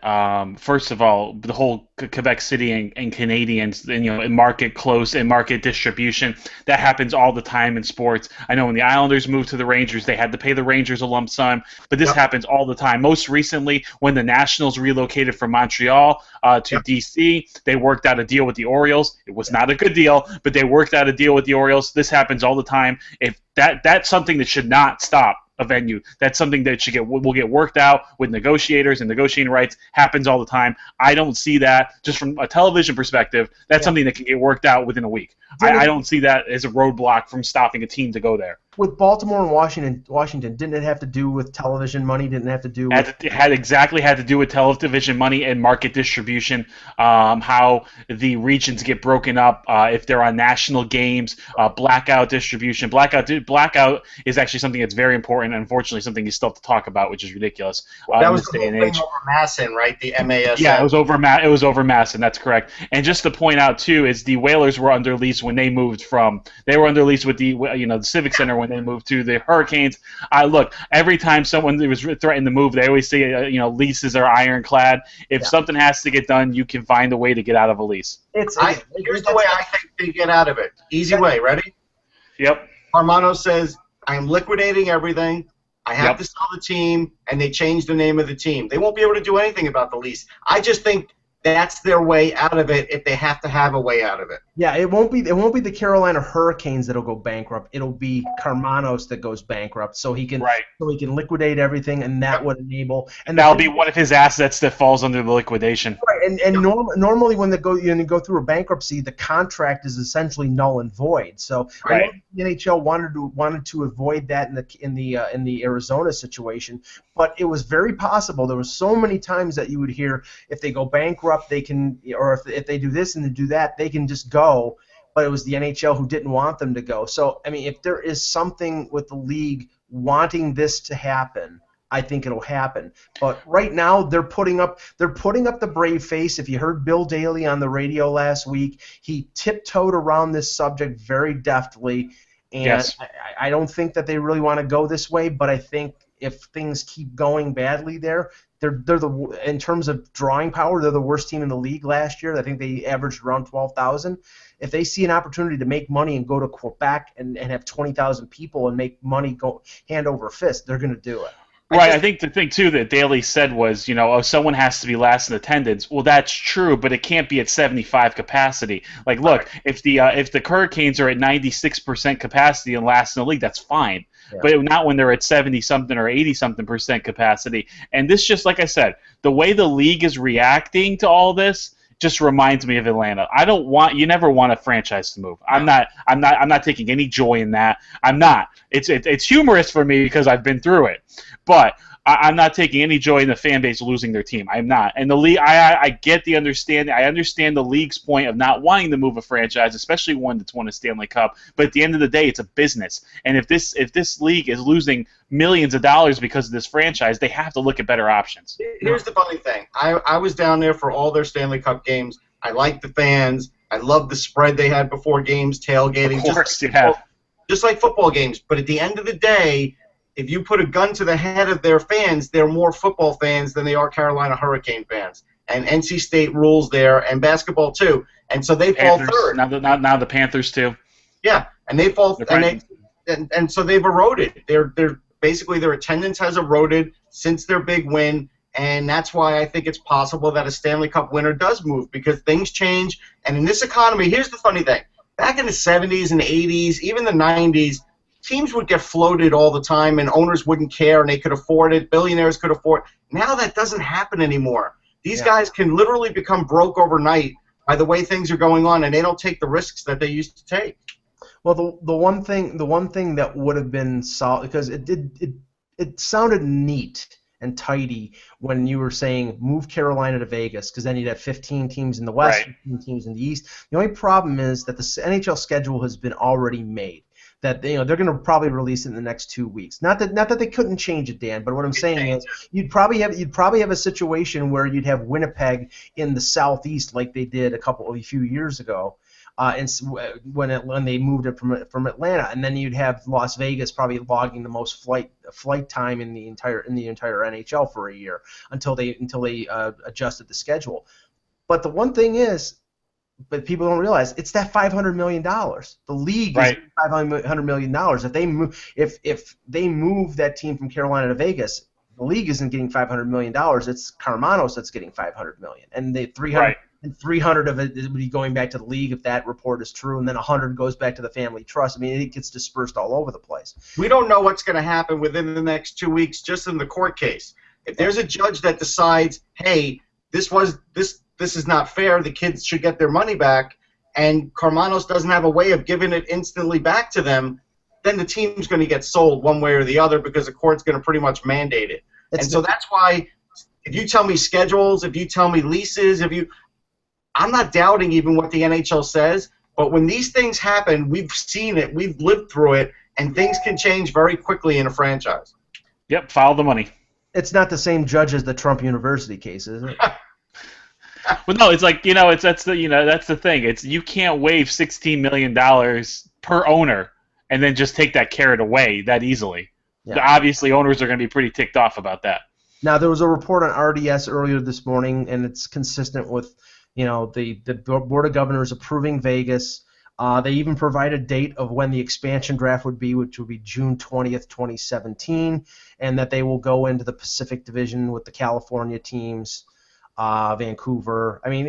First of all, the whole Quebec City and Canadians, and market close and market distribution, that happens all the time in sports. I know when the Islanders moved to the Rangers, they had to pay the Rangers a lump sum, but this happens all the time. Most recently, when the Nationals relocated from Montreal to D.C., they worked out a deal with the Orioles. It was not a good deal, but they worked out a deal with the Orioles. This happens all the time. If that's something that should not stop a venue. That's something that will get worked out with negotiators and negotiating rights. Happens all the time. I don't see that just from a television perspective. That's something that can get worked out within a week. I don't see that as a roadblock from stopping a team to go there. With Baltimore and Washington, didn't it have to do with television money? Didn't it have to do with... It had to do with television money and market distribution, how the regions get broken up, if they're on national games, blackout distribution. Blackout is actually something that's very important, and unfortunately something you still have to talk about, which is ridiculous that in was this the day and whole age. thing over Masson, right? The MASN. Yeah, it was over Masson, that's correct. And just to point out, too, is the Whalers were under lease when they moved they were under lease with the Civic Center when they moved to the Hurricanes. Look, every time someone was threatened to move, they always say, leases are ironclad. If something has to get done, you can find a way to get out of a lease. Here's the way I think to get out of it. Easy way. Ready? Yep. Armano says, I'm liquidating everything. I have to sell the team, and they change the name of the team. They won't be able to do anything about the lease. I just think that's their way out of it if they have to have a way out of it. Yeah, it won't be the Carolina Hurricanes that'll go bankrupt. It'll be Karmanos that goes bankrupt, so he can liquidate everything, and that would enable. And that'll be one of his assets that falls under the liquidation. Right, and normally when you go through a bankruptcy, the contract is essentially null and void. So I know the NHL wanted to avoid that in the Arizona situation, but it was very possible. There were so many times that you would hear if they go bankrupt, they can, or if they do this and they do that, they can just go. But it was the NHL who didn't want them to go. So I mean, if there is something with the league wanting this to happen, I think it'll happen. But right now they're putting up the brave face. If you heard Bill Daly on the radio last week, he tiptoed around this subject very deftly. And I don't think that they really want to go this way, but I think if things keep going badly there, they're in terms of drawing power, they're the worst team in the league last year. I think they averaged around 12,000. If they see an opportunity to make money and go to Quebec and have 20,000 people and make money go hand over fist, they're going to do it. Right. I think the thing, too, that Daly said was, someone has to be last in attendance. Well, that's true, but it can't be at 75 capacity. Like, look, if the Hurricanes are at 96% capacity and last in the league, that's fine. Yeah. But not when they're at 70-something or 80-something% capacity. And this, just like I said, the way the league is reacting to all this just reminds me of Atlanta. You never want a franchise to move. I'm not taking any joy in that. I'm not. It's humorous for me because I've been through it. But I'm not taking any joy in the fan base losing their team. I'm not. And the league, I get the understanding. I understand the league's point of not wanting to move a franchise, especially one that's won a Stanley Cup. But at the end of the day, it's a business. And if this league is losing millions of dollars because of this franchise, they have to look at better options. Here's the funny thing. I was down there for all their Stanley Cup games. I like the fans. I love the spread they had before games, tailgating. Of course, you have. Just like football games. But at the end of the day, if you put a gun to the head of their fans, they're more football fans than they are Carolina Hurricane fans. And NC State rules there, and basketball too. And so they Panthers, fall third. Now the Panthers too. Yeah, and they fall, and so they've eroded. They're basically their attendance has eroded since their big win, and that's why I think it's possible that a Stanley Cup winner does move, because things change. And in this economy, here's the funny thing: back in the 70s and 80s, even the 90s, teams would get floated all the time, and owners wouldn't care, and they could afford it. Billionaires could afford it. Now that doesn't happen anymore. These guys can literally become broke overnight by the way things are going on, and they don't take the risks that they used to take. Well, the one thing that would have been solid, because it sounded neat and tidy when you were saying move Carolina to Vegas, because then you'd have 15 teams in the West, 15 teams in the East. The only problem is that the NHL schedule has been already made. That they're going to probably release it in the next 2 weeks. Not that they couldn't change it, Dan. But what I'm saying is you'd probably have a situation where you'd have Winnipeg in the Southeast like they did a few years ago, and when they moved it from Atlanta, and then you'd have Las Vegas probably logging the most flight time in the entire NHL for a year until they adjusted the schedule. But the one thing is, but people don't realize it's that $500 million. The league is $500 million. If they move that team from Carolina to Vegas, the league isn't getting $500 million. It's Carmanos that's getting $500 million, and the 300 of it would be going back to the league if that report is true, and then 100 goes back to the family trust. I mean, it gets dispersed all over the place. We don't know what's going to happen within the next 2 weeks, just in the court case. If there's a judge that decides, hey, this is not fair, the kids should get their money back, and Carmanos doesn't have a way of giving it instantly back to them, then the team's going to get sold one way or the other, because the court's going to pretty much mandate it. So that's why, if you tell me schedules, if you tell me leases, I'm not doubting even what the NHL says, but when these things happen, we've seen it, we've lived through it, and things can change very quickly in a franchise. Yep, follow the money. It's not the same judge as the Trump University case, is it? Well, no, it's like, that's the thing. It's you can't waive $16 million per owner and then just take that carrot away that easily. Yeah. Obviously, owners are going to be pretty ticked off about that. Now, there was a report on RDS earlier this morning, and it's consistent with the Board of Governors approving Vegas. They even provide a date of when the expansion draft would be, which would be June 20th, 2017, and that they will go into the Pacific Division with the California teams. Vancouver. I mean,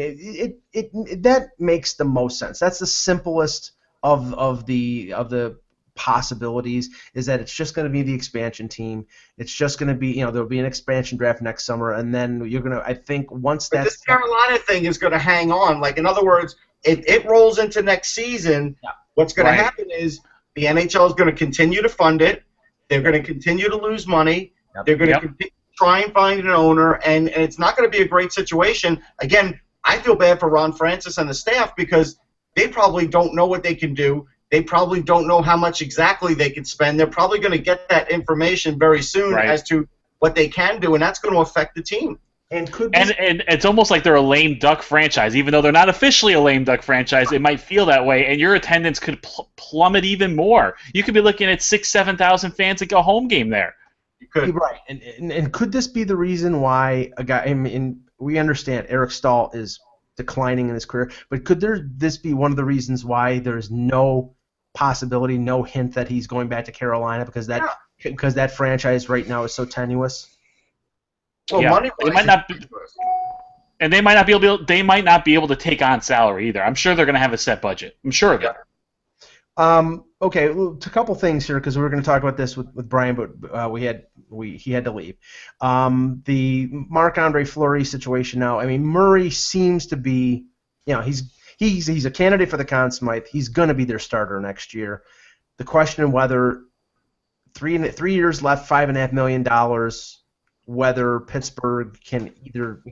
that makes the most sense. That's the simplest of the possibilities. Is that it's just going to be the expansion team. It's just going to be there'll be an expansion draft next summer, and then you're going to. I think once but this Carolina thing is going to hang on. Like, in other words, it rolls into next season. Yeah. What's going to happen is the NHL is going to continue to fund it. They're going to continue to lose money. Yep. They're going to continue. Try and find an owner, and it's not going to be a great situation. Again, I feel bad for Ron Francis and the staff, because they probably don't know what they can do. They probably don't know how much exactly they can spend. They're probably going to get that information very soon as to what they can do, and that's going to affect the team. And it's almost like they're a lame duck franchise. Even though they're not officially a lame duck franchise, it might feel that way, and your attendance could plummet even more. You could be looking at 6,000-7,000 fans at a home game there. Right, and could this be the reason why a guy? I mean, we understand Eric Stahl is declining in his career, but could this be one of the reasons why there's no possibility, no hint that he's going back to Carolina, because that franchise right now is so tenuous? Well, money they might not be, and they might not be able to take on salary either. I'm sure they're going to have a set budget. I'm sure of it. Okay, well, a couple things here, because we were going to talk about this with Brian, but he had to leave. The Marc-Andre Fleury situation now. I mean, Murray seems to be, he's a candidate for the Conn Smythe. He's going to be their starter next year. The question whether 3 years left, $5.5 million, whether Pittsburgh can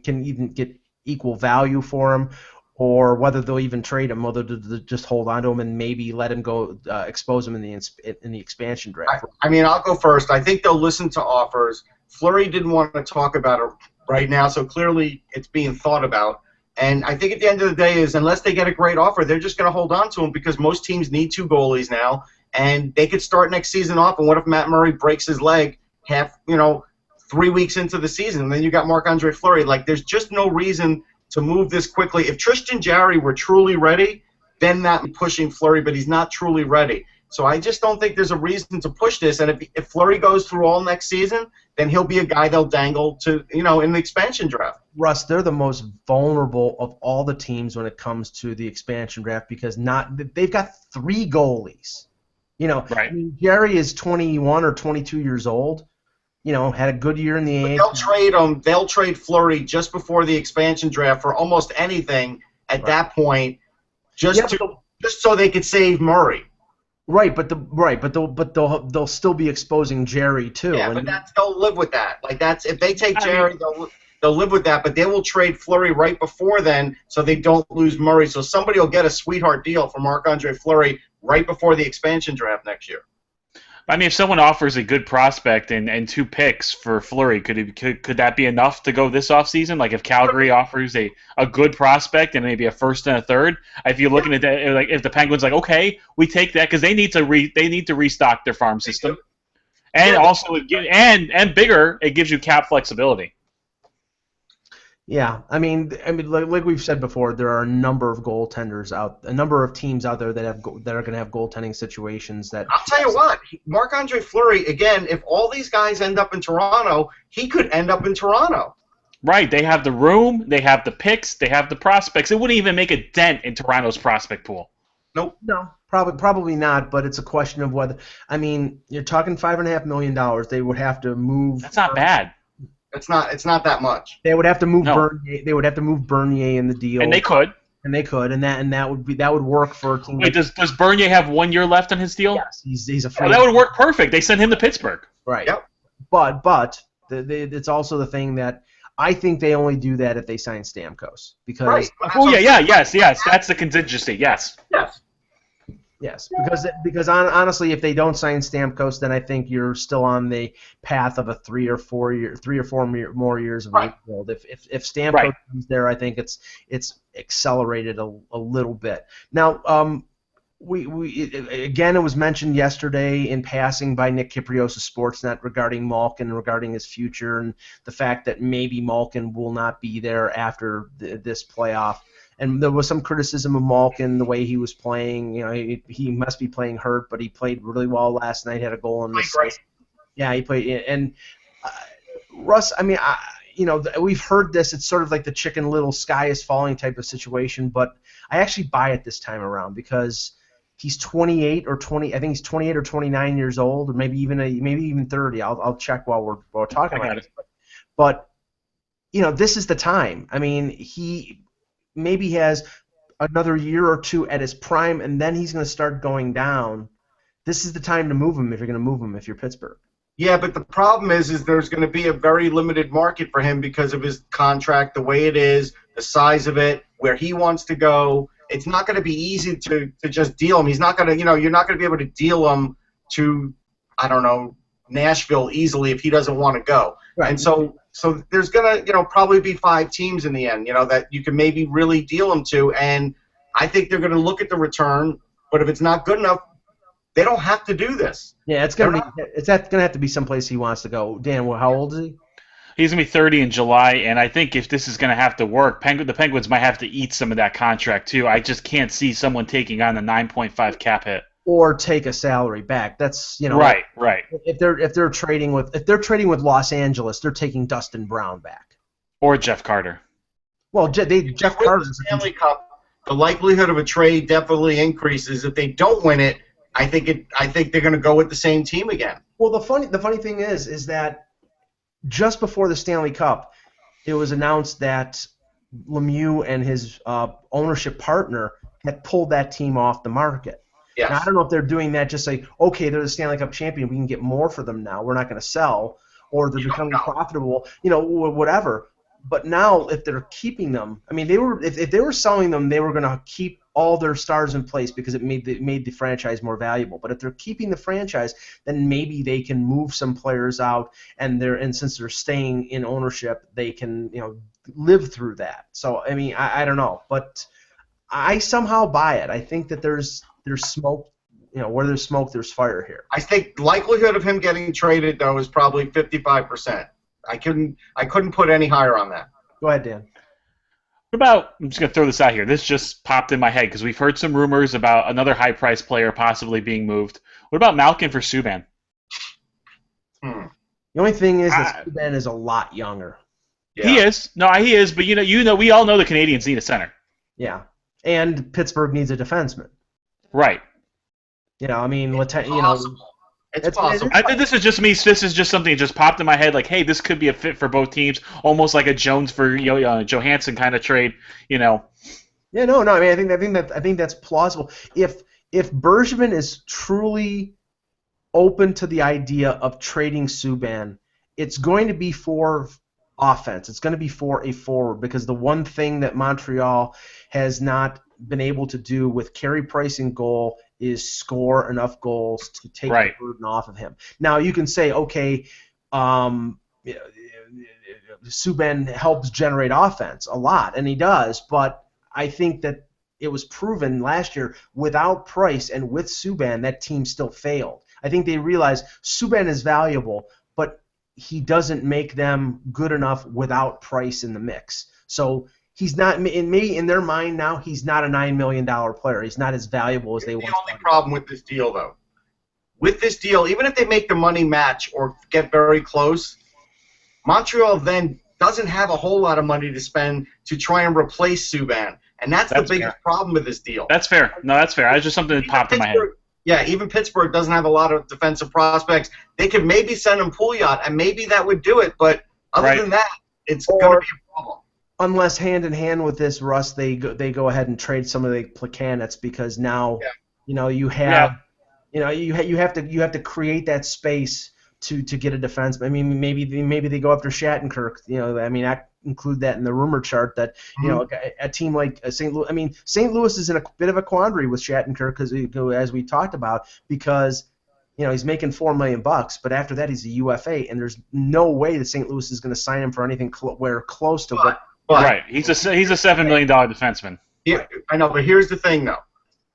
even get equal value for him, or whether they'll even trade him, whether they'll just hold on to him and maybe let him go, expose him in the expansion draft. I mean, I'll go first. I think they'll listen to offers. Fleury didn't want to talk about it right now, so clearly it's being thought about. And I think at the end of the day is unless they get a great offer, they're just going to hold on to him because most teams need 2 goalies now, and they could start next season off. And what if Matt Murray breaks his leg 3 weeks into the season? And then you got Marc-Andre Fleury. Like, there's just no reason to move this quickly. If Tristan Jarry were truly ready, then that would be pushing Fleury, but he's not truly ready. So I just don't think there's a reason to push this. And if Fleury goes through all next season, then he'll be a guy they'll dangle to, in the expansion draft. Russ, they're the most vulnerable of all the teams when it comes to the expansion draft because they've got 3 goalies. Right. I mean, Jerry is 21 or 22 years old. Had a good year in the AHL. They'll trade him. They'll trade Fleury just before the expansion draft for almost anything at that point, just so they could save Murray. Right, but they'll still be exposing Jerry too. Yeah, but they'll live with that. Like if they take Jerry, they'll live with that. But they will trade Fleury right before then, so they don't lose Murray. So somebody will get a sweetheart deal for Marc-Andre Fleury right before the expansion draft next year. I mean, if someone offers a good prospect and 2 picks for Fleury, could that be enough to go this offseason? Like if Calgary offers a good prospect and maybe a first and a third, if you're looking at that, like if the Penguins like, okay, we take that because they need to restock their farm system, and also and bigger, it gives you cap flexibility. Yeah, I mean, like we've said before, there are a number of a number of teams out there that are going to have goaltending situations that. I'll tell you what, Marc-Andre Fleury, again, if all these guys end up in Toronto, he could end up in Toronto. Right, they have the room, they have the picks, they have the prospects. It wouldn't even make a dent in Toronto's prospect pool. Nope. No, probably not. But it's a question of whether. I mean, you're talking $5.5 million. They would have to move. That's not bad. It's not that much. They would have to move Bernier. They would have to move Bernier in the deal. And they could. And that would work for a team. Wait, does Bernier have 1 year left on his deal? Yes, he's a free. That would work perfect. They sent him to Pittsburgh. Right. Yep. But it's also the thing that I think they only do that if they sign Stamkos because. Right. Yes. That's the contingency. Yes. Yes, because honestly, if they don't sign Stamkos, then I think you're still on the path of a 3 or 4 more years of rebuild. If Stamkos comes there, I think it's accelerated a little bit. Now, again, it was mentioned yesterday in passing by Nick Kyprios of Sportsnet regarding Malkin, regarding his future, and the fact that maybe Malkin will not be there after this playoff. And there was some criticism of Malkin, the way he was playing. He must be playing hurt, but he played really well last night. Had a goal in the right. Yeah, he played. And Russ, I mean, we've heard this. It's sort of like the Chicken Little sky is falling type of situation, but I actually buy it this time around because he's 28 or 20. I think he's 28 or 29 years old, or maybe even 30. I'll check while we're talking about it. But this is the time. I mean, he maybe has another year or 2 at his prime, and then he's going to start going down. This is the time to move him if you're going to move him if you're Pittsburgh. Yeah, but the problem is there's going to be a very limited market for him because of his contract, the way it is, the size of it, where he wants to go. It's not going to be easy to just deal him. He's not going to, you're not going to be able to deal him to, I don't know, Nashville easily if he doesn't want to go. Right. And so there's going to, probably be 5 teams in the end, that you can maybe really deal him to. And I think they're going to look at the return, but if it's not good enough, they don't have to do this. Yeah, it's going to have to be someplace he wants to go. Dan, how old is he? He's going to be 30 in July, and I think if this is going to have to work, the Penguins might have to eat some of that contract too. I just can't see someone taking on the 9.5 cap hit. Or take a salary back. That's right. If they're trading with Los Angeles, they're taking Dustin Brown back. Or Jeff Carter. Well, Jeff Carter. The Stanley Cup, the likelihood of a trade definitely increases. If they don't win it, I think they're going to go with the same team again. Well, the funny thing is that just before the Stanley Cup, it was announced that Lemieux and his ownership partner had pulled that team off the market. Yes. Now, I don't know if they're doing that just say, okay, they're the Stanley Cup champion, we can get more for them now, we're not going to sell, or they're becoming profitable, whatever. But now, if they're keeping them, I mean, if they were selling them, they were going to keep all their stars in place because it made the franchise more valuable. But if they're keeping the franchise, then maybe they can move some players out, and since they're staying in ownership, they can live through that. So I mean, I don't know, but I somehow buy it. I think that there's smoke. Where there's smoke, there's fire here. I think likelihood of him getting traded though is probably 55%. I couldn't put any higher on that. Go ahead, Dan. What about, I'm just going to throw this out here. This just popped in my head because we've heard some rumors about another high-priced player possibly being moved. What about Malkin for Subban? The only thing is that Subban is a lot younger. Yeah. He is. No, he is. But we all know the Canadians need a center. Yeah, and Pittsburgh needs a defenseman. Right. I mean, it's possible. I think this is just me. This is just something that just popped in my head. Like, hey, this could be a fit for both teams, almost like a Jones for Johansson kind of trade. Yeah, no. I mean, I think that's plausible. If Bergevin is truly open to the idea of trading Subban, it's going to be for offense. It's going to be for a forward, because the one thing that Montreal has not been able to do with Carey Price in goal is score enough goals to take the burden off of him. Now you can say, okay, Subban helps generate offense a lot, and he does, but I think that it was proven last year without Price and with Subban that team still failed. I think they realized Subban is valuable, but he doesn't make them good enough without Price in the mix. So he's not, in their mind now, he's not a $9 million player. He's not as valuable as they want. The only problem with this deal, though, even if they make the money match or get very close, Montreal then doesn't have a whole lot of money to spend to try and replace Subban, and that's the biggest problem with this deal. That's fair. No, that's fair. It's just something that popped in my head. Yeah, even Pittsburgh doesn't have a lot of defensive prospects. They could maybe send him Pouliot, and maybe that would do it, but other than that, it's going to be a problem. Unless hand in hand with this, Russ, they go ahead and trade some of the Plekanec, because now you have to create that space to get a defense. I mean, maybe they go after Shattenkirk. I mean, I include that in the rumor chart that a team like St. Louis. I mean, St. Louis is in a bit of a quandary with Shattenkirk as we talked about, because he's making $4 million, but after that he's a UFA, and there's no way that St. Louis is going to sign him for anything close to what. Right, he's a $7 million defenseman. Yeah, I know, but here's the thing, though.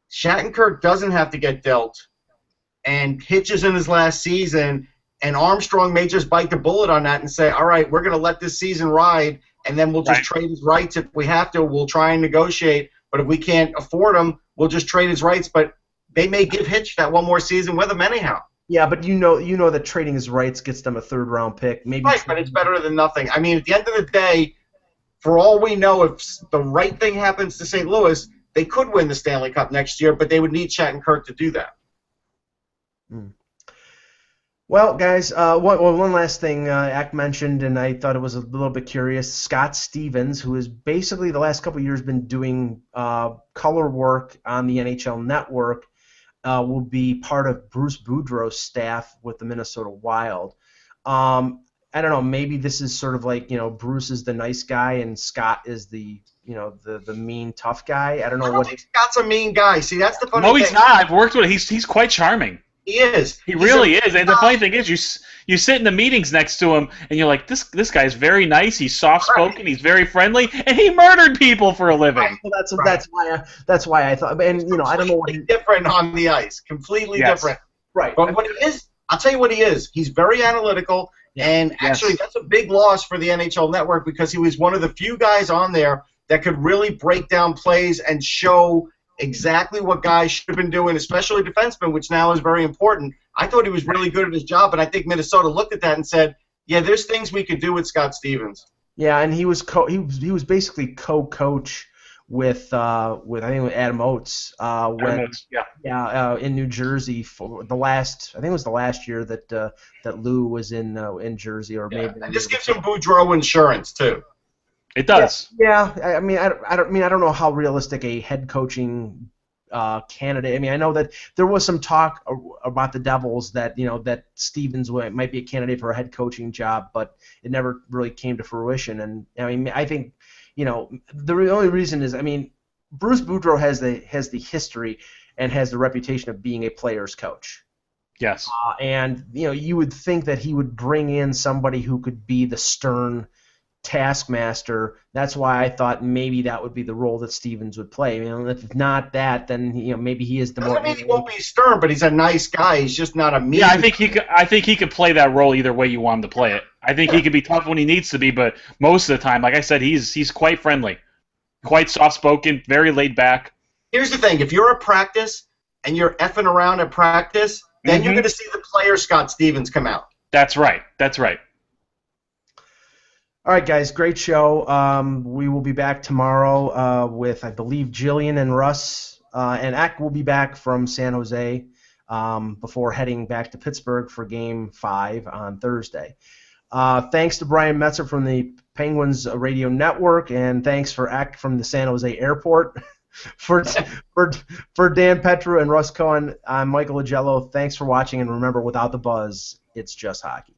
Shattenkirk doesn't have to get dealt, and Hitch is in his last season, and Armstrong may just bite the bullet on that and say, all right, we're going to let this season ride, and then we'll just trade his rights if we have to. We'll try and negotiate, but if we can't afford him, we'll just trade his rights. But they may give Hitch that one more season with him anyhow. Yeah, but you know that trading his rights gets them a third-round pick. Maybe but it's better than nothing. I mean, at the end of the day, for all we know, if the right thing happens to St. Louis, they could win the Stanley Cup next year, but they would need Shattenkirk to do that. Well, guys, one last thing Ack mentioned, and I thought it was a little bit curious. Scott Stevens, who has basically the last couple of years been doing color work on the NHL Network, will be part of Bruce Boudreau's staff with the Minnesota Wild. I don't know, maybe this is sort of like, Bruce is the nice guy and Scott is the mean, tough guy. I don't know what. Scott's a mean guy. See, that's the funny thing. No, he's not. I've worked with him. He's quite charming. He is. He really is. And the funny thing is, you sit in the meetings next to him, and you're like, this guy's very nice. He's soft-spoken. He's very friendly, and he murdered people for a living. Right. Well, that's why I thought. And I don't know what he's different on the ice. Completely different. Right. But what he is, I'll tell you what he is. He's very analytical. And actually, that's a big loss for the NHL Network, because he was one of the few guys on there that could really break down plays and show exactly what guys should have been doing, especially defensemen, which now is very important. I thought he was really good at his job, and I think Minnesota looked at that and said, yeah, there's things we could do with Scott Stevens. Yeah, and he was basically co-coach with I think with Adam Oates in New Jersey for the last, I think it was the last year that Lou was in Jersey, or maybe. And this gives him Boudreau insurance too. It does. Yeah, I mean I don't know how realistic a head coaching candidate. I mean, I know that there was some talk about the Devils that that Stevens might be a candidate for a head coaching job, but it never really came to fruition. And I mean, I think the only reason is, I mean, Bruce Boudreau has the history and has the reputation of being a player's coach. Yes. And you would think that he would bring in somebody who could be the stern taskmaster. That's why I thought maybe that would be the role that Stevens would play. If not that, then maybe he is the more. Doesn't mean he won't be stern, but he's a nice guy. He's just not a mean. Yeah, I think he could play that role either way you want him to play it. I think he could be tough when he needs to be, but most of the time, like I said, he's quite friendly, quite soft-spoken, very laid back. Here's the thing: if you're at practice and you're effing around at practice, then you're going to see the player Scott Stevens come out. That's right. That's right. All right, guys, great show. We will be back tomorrow with, I believe, Jillian and Russ, and Eck will be back from San Jose before heading back to Pittsburgh for Game 5 on Thursday. Thanks to Brian Metzer from the Penguins Radio Network, and thanks for Eck from the San Jose Airport. For Dan Petru and Russ Cohen, I'm Michael Agello. Thanks for watching, and remember, without the buzz, it's just hockey.